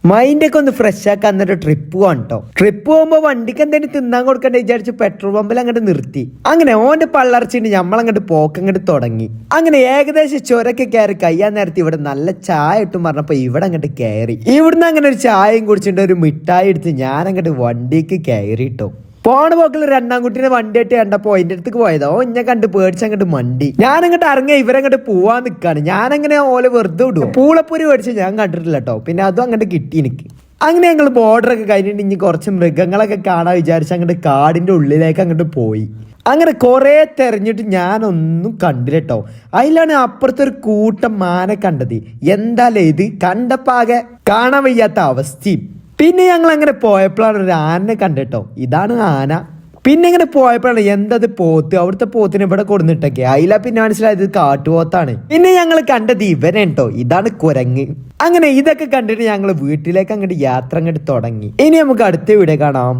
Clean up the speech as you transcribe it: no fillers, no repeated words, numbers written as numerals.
മൈൻഡൊക്കെ ഒന്ന് ഫ്രഷ് ആക്കാൻ ഒരു ട്രിപ്പ് പോകാൻ കേട്ടോ. ട്രിപ്പ് പോകുമ്പോ വണ്ടിക്ക് എന്തെങ്കിലും തിന്നാൻ കൊടുക്കണ്ട വിചാരിച്ച് പെട്രോൾ പമ്പിൽ അങ്ങോട്ട് നിർത്തി. അങ്ങനെ ഓന്റെ പള്ളർച്ചിട്ട് നമ്മളങ്ങോട്ട് പോക്കങ്ങോട്ട് തുടങ്ങി. അങ്ങനെ ഏകദേശം ചുരക്കെ കയറി കയ്യാൻ നേരത്തെ ഇവിടെ നല്ല ചായ ഇട്ടും പറഞ്ഞപ്പോ ഇവിടെ അങ്ങോട്ട് കയറി. ഇവിടുന്ന് അങ്ങനെ ഒരു ചായയും കുടിച്ചിട്ട് ഒരു മിഠായി എടുത്ത് ഞാൻ അങ്ങോട്ട് വണ്ടിക്ക് കയറിട്ടോ. പോണ പോക്കിൽ രണ്ടാം കുട്ടീനെ വണ്ടിയായിട്ട് കണ്ടപ്പോ അതിന്റെ അടുത്തേക്ക് പോയതോ ഇന്നെ കണ്ട് പേടിച്ചങ്ങോട്ട് മണ്ടി. ഞാനങ്ങോട്ട് ഇറങ്ങിയ ഇവരങ്ങോട്ട് പോവാൻ നിൽക്കാണ്. ഞാനങ്ങനെ ഓലെ വെറുതെ വിടും. പൂളപ്പൊരി മേടിച്ച് ഞാൻ കണ്ടിട്ടില്ല കേട്ടോ. പിന്നെ അതും അങ്ങോട്ട് കിട്ടി എനിക്ക്. അങ്ങനെ ഞങ്ങൾ ബോർഡറൊക്കെ കഴിഞ്ഞിട്ട് ഇനി കുറച്ച് മൃഗങ്ങളൊക്കെ കാണാൻ വിചാരിച്ച് അങ്ങോട്ട് കാടിന്റെ ഉള്ളിലേക്ക് അങ്ങോട്ട് പോയി. അങ്ങനെ കുറെ തെരഞ്ഞിട്ട് ഞാനൊന്നും കണ്ടില്ല കേട്ടോ. അതിലാണ് അപ്പുറത്തൊരു കൂട്ടം മാനെ കണ്ടത്. എന്തായാലും ഇത് കണ്ടപ്പാകെ കാണാൻ വയ്യാത്ത അവസ്ഥയും. പിന്നെ ഞങ്ങൾ അങ്ങനെ പോയപ്പോഴാണ് ഒരു ആനനെ കണ്ടിട്ടോ. ഇതാണ് ആന. പിന്നെ ഇങ്ങനെ പോയപ്പോഴാണ് എന്തത് പോത്ത്, അവിടുത്തെ പോത്തിന് ഇവിടെ കൊടുന്നിട്ടൊക്കെ. അതിലാ പിന്നെ മനസ്സിലായത് കാട്ടുപോത്താണ്. പിന്നെ ഞങ്ങൾ കണ്ടത് ഇവനെ കേട്ടോ. ഇതാണ് കുരങ്ങ്. അങ്ങനെ ഇതൊക്കെ കണ്ടിട്ട് ഞങ്ങൾ വീട്ടിലേക്ക് അങ്ങോട്ട് യാത്ര അങ്ങോട്ട് തുടങ്ങി. ഇനി നമുക്ക് അടുത്ത വീഡിയോ കാണാം.